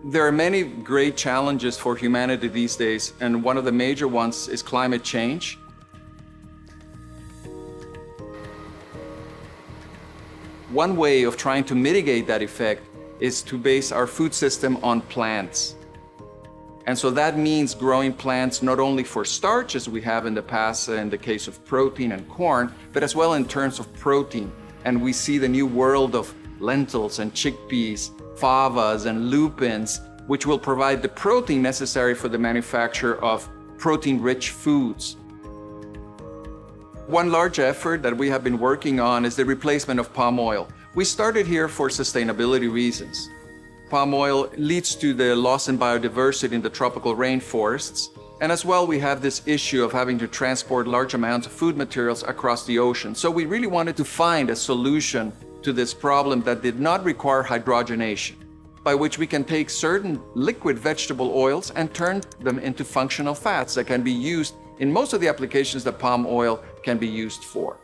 There are many great challenges for humanity these days, and one of the major ones is climate change. One way of trying to mitigate that effect is to base our food system on plants. And so that means growing plants not only for starch, as we have in the past in the case of protein and corn, but as well in terms of protein. And we see the new world of lentils and chickpeas, favas and lupins, which will provide the protein necessary for the manufacture of protein-rich foods. One large effort that we have been working on is the replacement of palm oil. We started here for sustainability reasons. Palm oil leads to the loss in biodiversity in the tropical rainforests. And as well, we have this issue of having to transport large amounts of food materials across the ocean. So we really wanted to find a solution to this problem that did not require hydrogenation, by which we can take certain liquid vegetable oils and turn them into functional fats that can be used in most of the applications that palm oil can be used for.